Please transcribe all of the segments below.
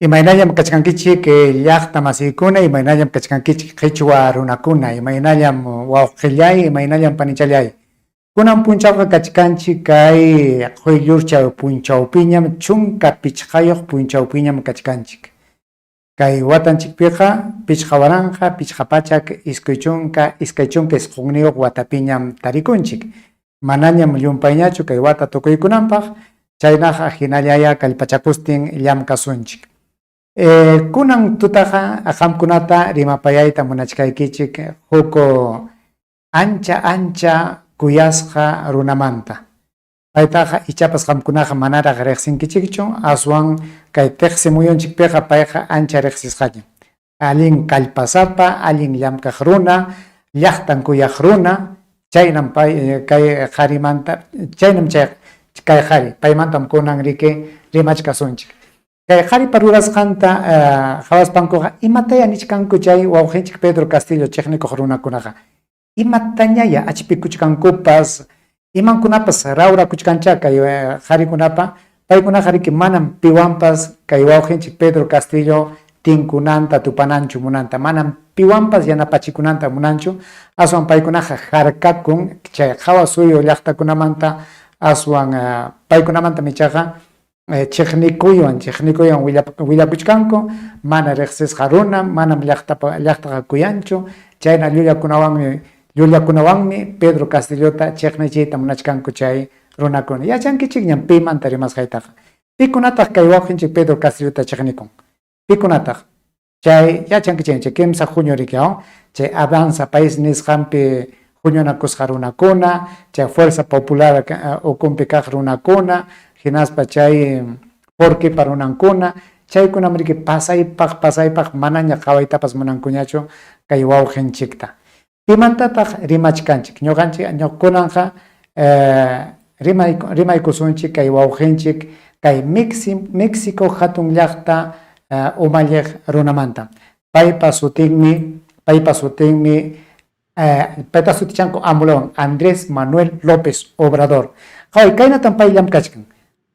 Imaynallam kachkankichik llaqta masiykuna, imaynallam kachkankichik qhichwa runakuna, imaynallam wawqillay, imaynallam panichallay. Kunan punchawqa kachkanchik kay quyllurcha punchawpiñam chunka pichqayuq punchawpiñam kachkanchik. Kay watanchikpiqa pichqa waranqa, pichqa pachak, iskay chunka isqunniuq watapiñam tarikunchik. Manañam llumpayñachu kay wata tukuykunanpaq, chaynaqa hinallaya kallpachapustin llamkasunchik. Kunan tutaqa qamkunata rimapayayta munachkaykichik huko ancha kuyasqa runamanta. Paytaqa ichapas qamkunaqa manaraq riqsinkichikchu, aswan kay tiqsi muyunchikpiqa payqa ancha riqsisqaña. Allin kallpasapa, allin llamkaq runa, llaqtan kuyaq runa, chaynam pay kay qarimanta, chaynam kay qari, paymantam kunan rimachkasunchik. Kay qharipa rurasqanta hawaspankuqa imataya nichkanku chay wawqinchik Pedro Castillo chiqnikuq runakunaqa. Imatañaya achipikuchkankupas, imankunapas rawrakuchkancha kay qharikunapa, paykunaqa riki manam piwanpas kay wawqinchik Pedro Castillo tinkunanta tupananchu munanta, manam piwanpas yanapachikunanta munanchu, aswan paykunaqa harkakun chay qawa suyu llaqtakunamanta, aswan paykunamanta michaqa chiqnikuywan willapuchkanku, mana riqsisqa runa, manam llaqtaqa kuyanchu, chayna llullakunawanmi Pedro Castillota chiqnichiyta munachkanku chay runakuna. Yachankichikñam pimanta rimasqaytaqa. Pikunataq kay wawqinchik Pedro Castillota chiqnikun. Pikunataq chay yachankichik chay kimsa junio rikiwan, chay Avanza País nisqanpi huñunakusqa runakuna, chay Fuerza Popular ukunpi kaq runakuna, hinaspa chay Porquipa runankuna, chaykunam riki pasaypaq manaña qhawaytapas munankuñachu kay wawqinchikta. Pimantataq rimachkanchik, ñuqkunanqa rimaykusunchik kay wawqinchik kay Mexico hatun llaqta umalliq runamanta. Paypa sutinmi payta sutichanku amulawan Andrés Manuel López Obrador. Kaynatan pay llamkachkan.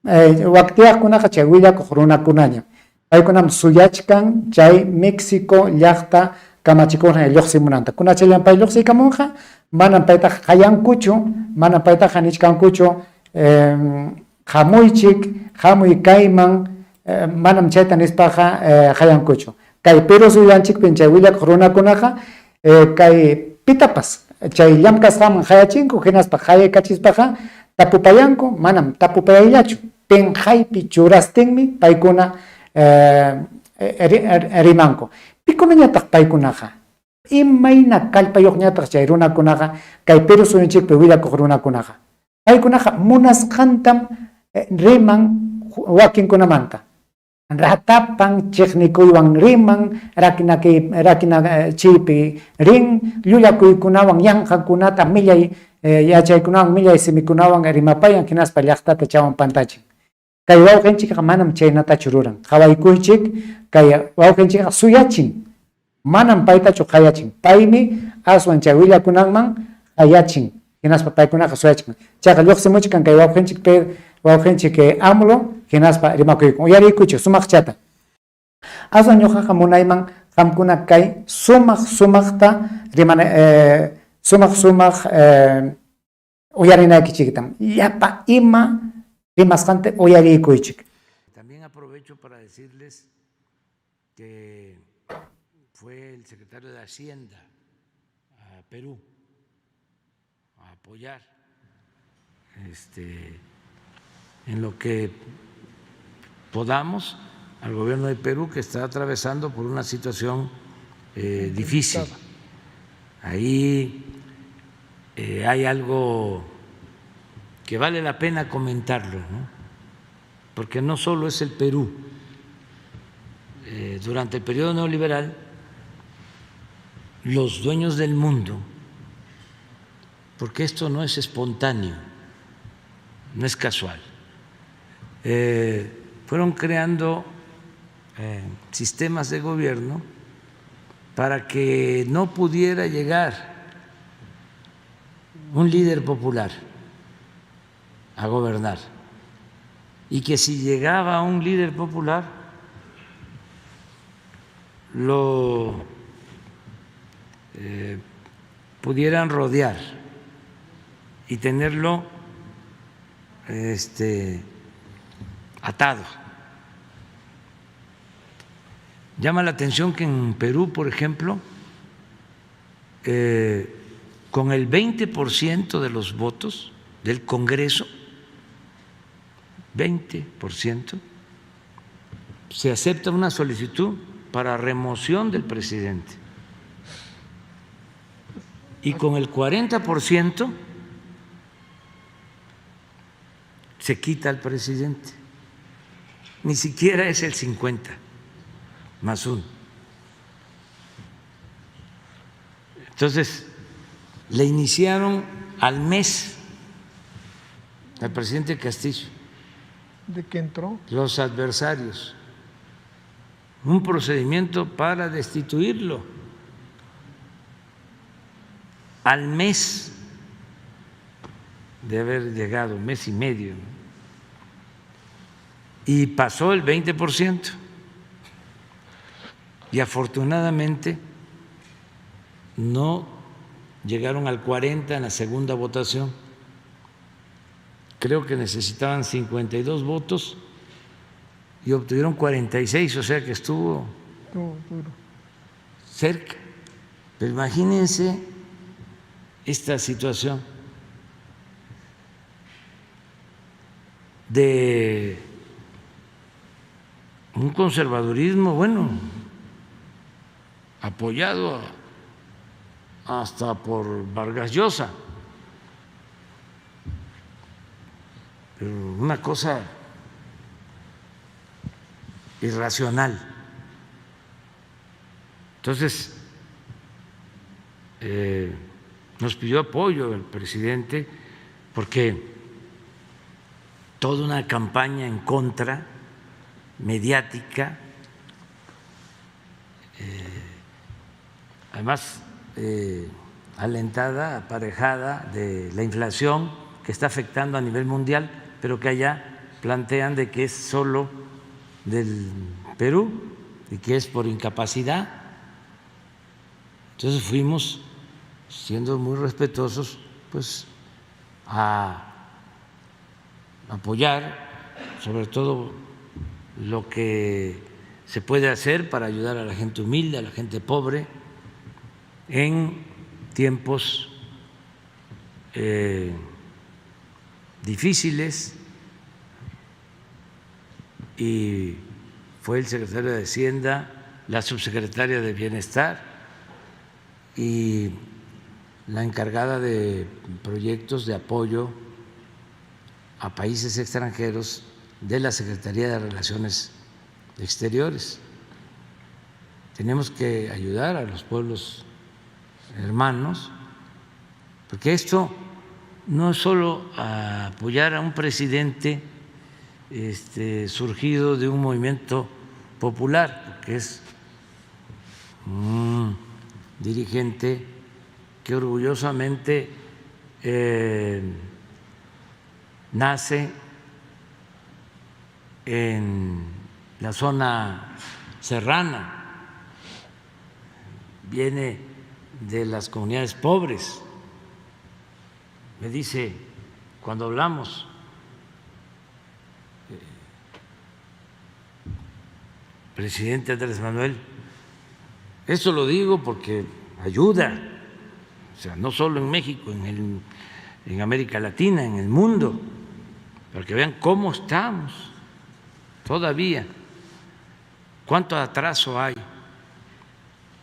Waqtiyaqkunaqa chay willakuq runakunaña. Paykunam suyachkan chay Mexico llaqta kamachikuna lluqsimunanta. Kunachallan pay lluqsikamunqa, manam paytaqa qayankuchu, manam paytaqa nichkankuchu hamuy kayman, manam chayta nispaqa qayankuchu. Kay Perú suyuanchikpin chay willakuq runakunaqa kay pitapas chay llamkasqaman hayachinku, hinaspa hayaykachispaqa tapupayanku, manam tapupayayllachu. Penjaypi churastinmi paykuna rimanku. Pikunañataq paykunaqa imayna kallpayuqñataq chay runakunaqa kay Perú suyunchikpi willakuq runakunaqa. Paykunaqa munasqantam riman wakinkunamanta. Ratapan chiqnikuywan riman, rakinachiypi rin, llullakuykunawan yanqakunata millay yachaykunawan millay simikunawan rimapayan, hinaspa llaqtata chawan pantachin. Kay wawqinchikqa manam chaynatachu ruran. Qawaykuychik kay wawqinchikqa suyachin, manam paytachu qayachin. Paymi aswan chay willakunanman qayachin, hinaspa paykunaqa suyachin. Chayqa lluqsimuchkan kay wawqinchik AMLO, hinaspa rimakuykun. Uyariykuchu sumaqchata. Aswan ñuqaqa munayman qamkuna kay sumaqta uyarinaykichiktam. Llapa ima rimasqanta uyariykuychik. También aprovecho para decirles que fue el secretario de Hacienda a Perú a apoyar en lo que podamos al gobierno de Perú, que está atravesando por una situación difícil. Ahí hay algo que vale la pena comentarlo, ¿no? Porque no solo es el Perú. Durante el periodo neoliberal, los dueños del mundo, porque esto no es espontáneo, no es casual, fueron creando sistemas de gobierno para que no pudiera llegar un líder popular a gobernar, y que si llegaba un líder popular lo pudieran rodear y tenerlo atado. Llama la atención que en Perú, por ejemplo, con el 20% de los votos del Congreso, 20%, se acepta una solicitud para remoción del presidente. Y con el 40% se quita al presidente. Ni siquiera es el 50 más 1. Entonces, le iniciaron al mes al presidente Castillo, ¿De qué entró? los adversarios, un procedimiento para destituirlo. Al mes de haber llegado, mes y medio, y pasó el 20%. Y afortunadamente no llegaron al 40% en la segunda votación. Creo que necesitaban 52 votos y obtuvieron 46, o sea que estuvo Duro. cerca. Pero imagínense esta situación de un conservadurismo, bueno, apoyado hasta por Vargas Llosa, pero una cosa irracional. Entonces, nos pidió apoyo el presidente porque toda una campaña en contra, mediática, además alentada, aparejada de la inflación que está afectando a nivel mundial, pero que allá plantean de que es solo del Perú y que es por incapacidad. Entonces fuimos, siendo muy respetuosos, pues a apoyar sobre todo lo que se puede hacer para ayudar a la gente humilde, a la gente pobre en tiempos difíciles. Y fue el secretario de Hacienda, la subsecretaria de Bienestar y la encargada de proyectos de apoyo a países extranjeros de la Secretaría de Relaciones Exteriores. Tenemos que ayudar a los pueblos hermanos, porque esto no es solo apoyar a un presidente surgido de un movimiento popular, porque es un dirigente que orgullosamente nace en la zona serrana, viene de las comunidades pobres. Me dice, cuando hablamos, presidente Andrés Manuel, esto lo digo porque ayuda, o sea, no solo en México, en América Latina, en el mundo, para que vean cómo estamos todavía, cuánto atraso hay.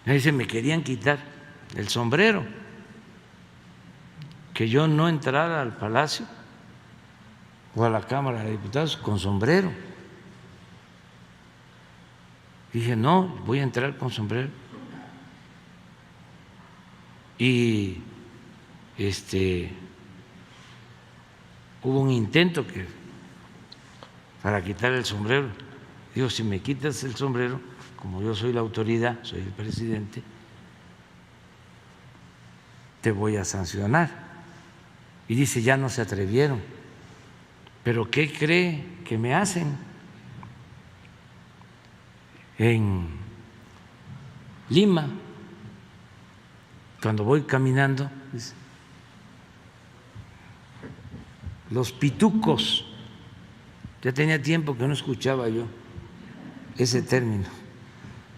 Me dice, me querían quitar el sombrero, que yo no entrara al Palacio o a la Cámara de Diputados con sombrero. Dije, no, voy a entrar con sombrero. Y hubo un intento para quitar el sombrero. Digo, si me quitas el sombrero, como yo soy la autoridad, soy el presidente, te voy a sancionar. Y dice, ya no se atrevieron. ¿Pero qué cree que me hacen? En Lima, cuando voy caminando, dice, los pitucos, ya tenía tiempo que no escuchaba yo ese término,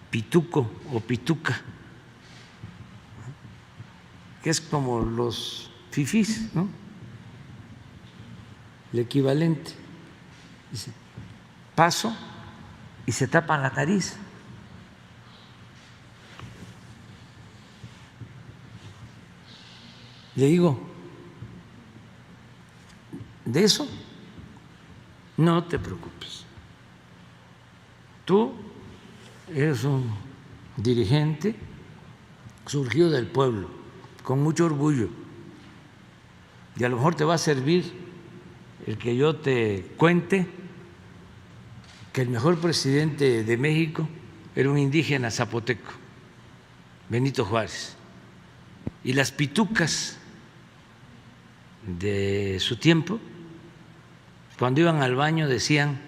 pituco o pituca, que es como los fifís, ¿no? El equivalente. Dice, paso y se tapan la nariz. Le digo, de eso no te preocupes. Tú eres un dirigente surgido del pueblo, con mucho orgullo, y a lo mejor te va a servir el que yo te cuente que el mejor presidente de México era un indígena zapoteco, Benito Juárez, y las pitucas de su tiempo, cuando iban al baño decían,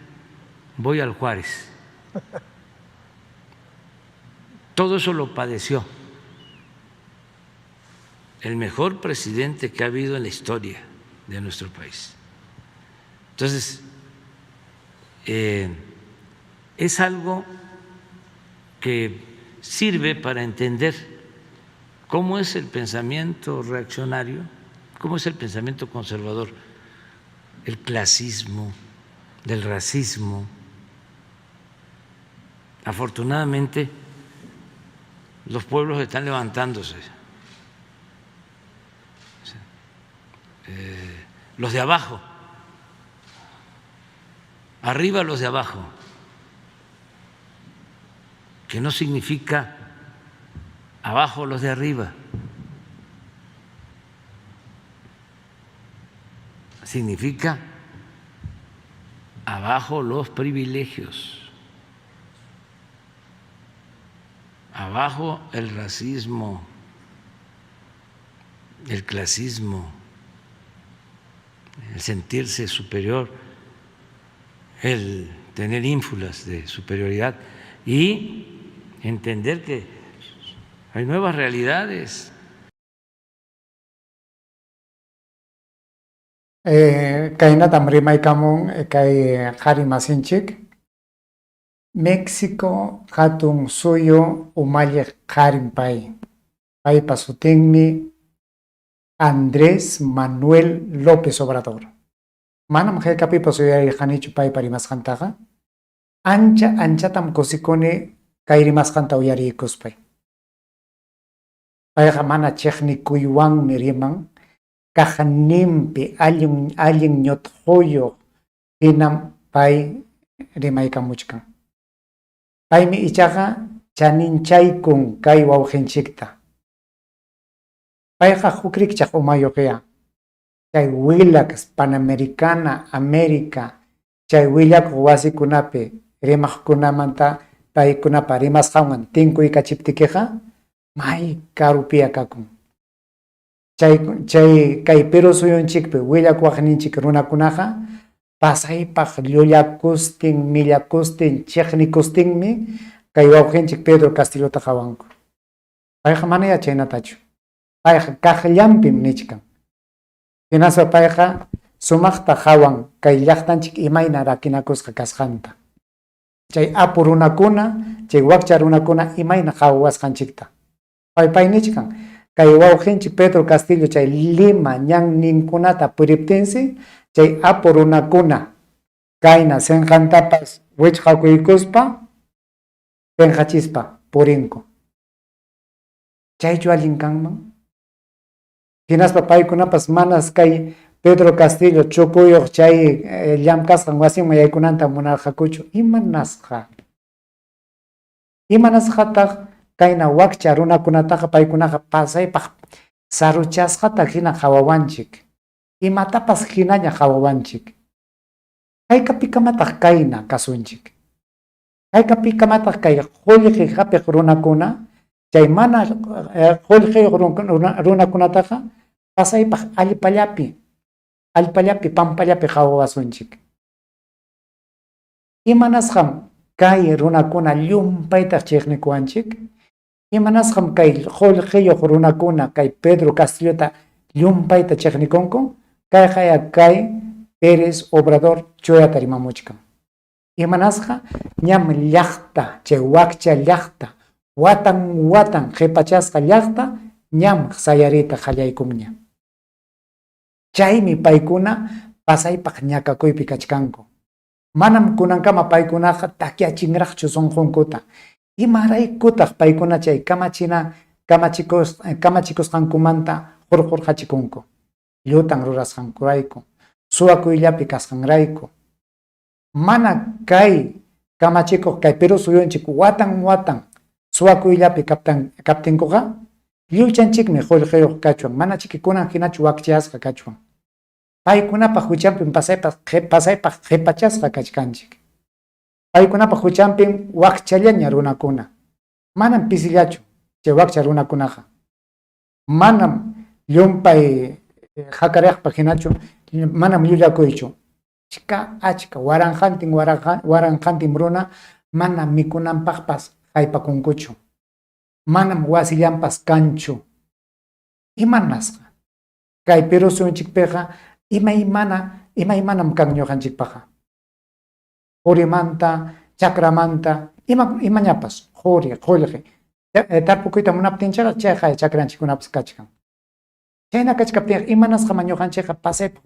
voy al Juárez. Todo eso lo padeció el mejor presidente que ha habido en la historia de nuestro país. Entonces, es algo que sirve para entender cómo es el pensamiento reaccionario, cómo es el pensamiento conservador, el clasismo, del racismo. Afortunadamente, los pueblos están levantándose. Los de abajo, arriba los de abajo, que no significa abajo los de arriba, significa abajo los privilegios, abajo el racismo, el clasismo, el sentirse superior, el tener ínfulas de superioridad y entender que hay nuevas realidades. Kayna tamrimay kamun kay qhari masinchik México hatun suyo umalliq qharin paypa sutinmi Andrés Manuel López Obrador. Manam hayk'apipas uyariqanichu paypa rimasqantaqa, anchatam kusikuni kay rimasqanta uyariykuspay. Payqa mana chiqnikuywanmi riman, kaqninpi allin ñutquyuq hinam pay rimaykamuchkan. Paymi ichaqa chaninchaykun kay wawqinchikta. Payqa hukrichaq umayuqya, chay willak Panamericana, América, chay willakuq wasikunapi rimaqkunamanta paykunapa rimasqanwan tinkuykachiptikiqa may karupiya kakun. Chay kay Perú suyunchikpi willak waqninchik runakunaqa pasaypaq llullakustin, millakustin, chiqnikustinmi kay wawqinchik Pedro Castillota qawanku. Payqa manaya chaynatachu. Payqa kaqllanpim nichkan. Hinaspa payqa sumaqta qawan kay llaqtanchik imayna rakinakusqa kasqanta. Chay apu runakuna, chay wakcha runakuna imayna qhawasqanchikta. Pay nichkan. Kay wawqinchik Pedro Castillo chay Lima ñan ninkunata puriptinsi, chay apu runakuna kayna senqantapas wichqakuykuspa penqachispa purinku. Chaychu allin kanman. Hinaspa paykunapas manas kay Pedro Castillo chukuyuq chay llamkasqan wasinman yaykunanta munarqakuchu. Imanasqataq kayna wakcha runakunataqa paykunaqa pasaypaq saruchasqata hina qawawanchik. Imatapas hinaña qawawanchik. Hayk'apikamataq kayna kasunchik. Hayk'apikamataq kay qullqi hapiq runakuna, chay mana qullqi runakunataqa pasaypaq allpallapi pampallapi qawawasunchik. Imanasqam kay runakuna llumpaytaq chiqnikuwanchik, imanasqam kay qullqiyuq runakuna kay Pedro Castilloта llumpayta chiqnikunku kay Pérez Obrador chuyata rimamuchkan. Imanasqa ñam llaqta chay wakcha llaqta watan qhipachasqa llaqta ñam sayarita qallaykunña. Chaymi paykuna pasaypaq ñakakuypi kachkanku. Manam kunankama paykunaqa takyachinraqchu sunqunkuta. Imaraykutaq paykuna chay kamachikusqankumanta hurqurqachikunku. Llutan rurasqankurayku, suwakuyllapi kasqanrayku. Mana kay kamachikuq kay Perú suyunchik watan suwakuyllapi kaptinkuqa lluchanchikmi qullqiyuq kachwan, mana chikikunan hinachu wakchasqa kachwan. Paykunapaq huchanpin pasaypaq qhipachasqa kachkanchik. Paykunapaq huchanpin wakchallaña runakuna. Manam pisillachu chay wakcha runakunaqa. Manam llumpay haqariqpaq hinachu manam llullakuychu. Achka waranqantin runa manam mikunanpaqpas haypakunkuchu. Manam wasillanpas kanchu. Imanasqa kay Perú suyunchikpiqa imaymanam kan ñuqanchikpaqa. Qurimanta, chakramanta, imañapas, qullqi. Tarpukuyta munaptinchaqa chay chakranchikkunapas kachkan. Chayna kachkaptinqa imanasqama ñuqanchikqa pasaypaq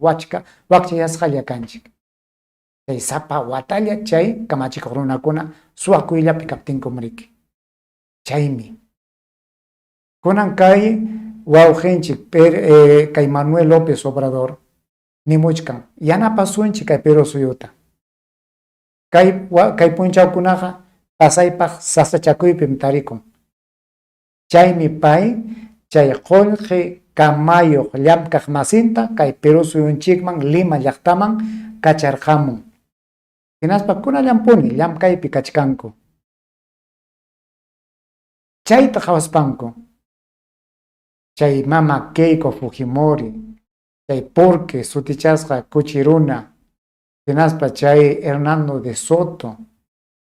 wakchayasqalla kanchik. Chay sapa watalla chay kamachikuq runakuna suwakuyllapi kaptinkumriki. Chaymi. Kunan kay wawqinchik kay Manuel López Obrador nimuchkan yanapasunchik kay Perú suyuta. Kay punchawkunaqa pasaypaq sasachakuypim tarikun. Chaymi pay chay qullqi kamayuq llamkaq masinta kay Perú suyunchikman Lima llaqtaman kacharqamun. Hinaspa kunallampuni llamkaypi kachkanku. Chayta qhawaspanku. Chay mama Keiko Fujimori, chay Porque sutichasqa kuchiruna, hinaspa chay Hernando de Soto,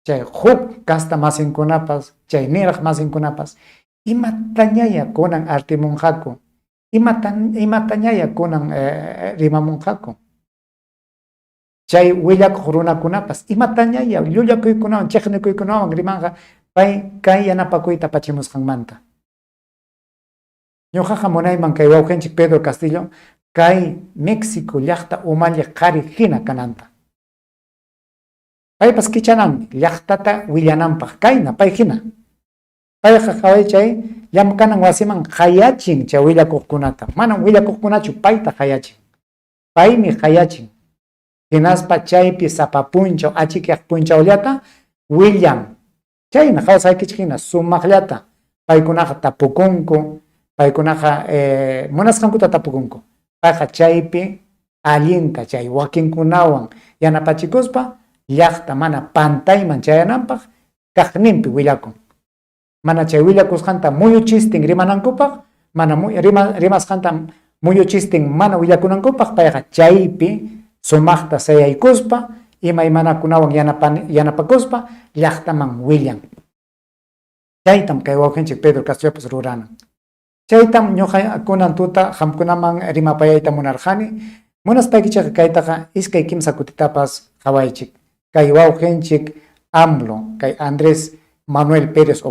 chay huk kasta masinkunapas, chay niraq masinkunapas, imatañaya kunan artimunqaku, imatañaya kunan rimamunqaku. Chay willakuq runakunapas imatañaya llullakuykunawan chiqnikuykunawan rimanqa pay kay yanapakuyta pachimusqanmanta. Ñuqaqa munayman kay wawqinchik Pedro Castillo kay México llaqta umalli qhari hina kananta. Paypas kichananmi llaqtata willananpaq kayna pay hina. Payqa qhaway chay llamkanan wasiman qayachin chay willakuqkunata. Manam willakuqkunachu payta qayachin. Paymi qayachin. Hinaspa chaypi sapa punchaw achikyaq punchawllata willan. Chayna qhawsaykichik hina sumaqllata paykunaqa tapukunku. Paykunaqa munasqankuta tapukunku. Payqa chaypi allinta chay wakinkunawan yanapachikuspa llaqta mana pantayman chayananpaq kaqninpi willakun. Mana chay willakusqanta muyuchistin rimanankupaq, mana rimasqanta muyuchistin mana willakunankupaq payqa chaypi sumaqta sayaykuspa imaymanakunawan yanapakuspa llaqtaman willan. Chaytam kay wawqinchik Pedro Castillopas ruranan. Chaytam ñuqakunan tuta hamkunaman rimapayayta munarqani. Munaspaykichik kaytaqa iskay kimsa kutitapas qhawaychik. Kay wawqinchik AMLO, kay Andrés Manuel Pérez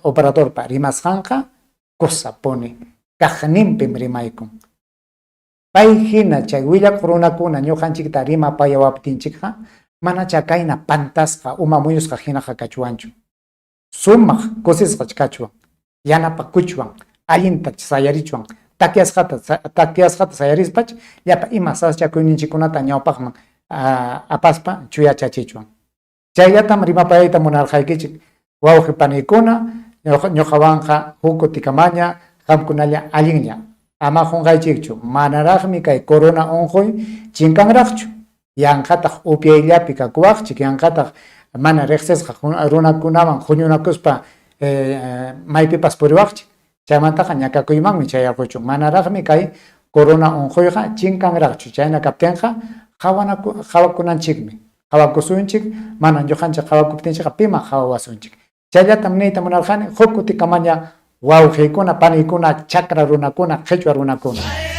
Obradorpa rimasqanqa kusapuni kaqninpim rimaykun. Pay hina chay willakuq runakuna ñuqanchikta rimapayawaptinchikqa mana chakayna pantasqa uma muyusqa hinaqa kachwanchu. Sumaq kusisqa kachwan, yanapakuchwan, allinta sayarichwan, takiasqata sayarispach llapa ima saschakuyninchikkunata ñawpaqman apaspa chuyachachichwan. Chayllatam rimapayayta munarqaykichik wawqi paniykuna ñuqawanqa huk kutikamaña qamkunalla allinlla ama qunqaychikchu manaraqmi kay corona unquy chinkanraqchu yanqataq upyayllapi kakuwaqchik yanqataq mana riqsisqa runakunawan huñunakuspa maypipas puriwaqchik chaymantaqa ñakakuymanmi chayarquchu manaraqmi kay corona unquyqa chinkanraqchu chayna kaptinqa qawakunanchikmi qawakusunchik mana ñuqanchik qawakuptinchikqa pima qawawasunchik Chayatam niyta munarqani huk kutikamaña wawqiykuna, paniykuna, chakra runakuna, qhichwa runakuna.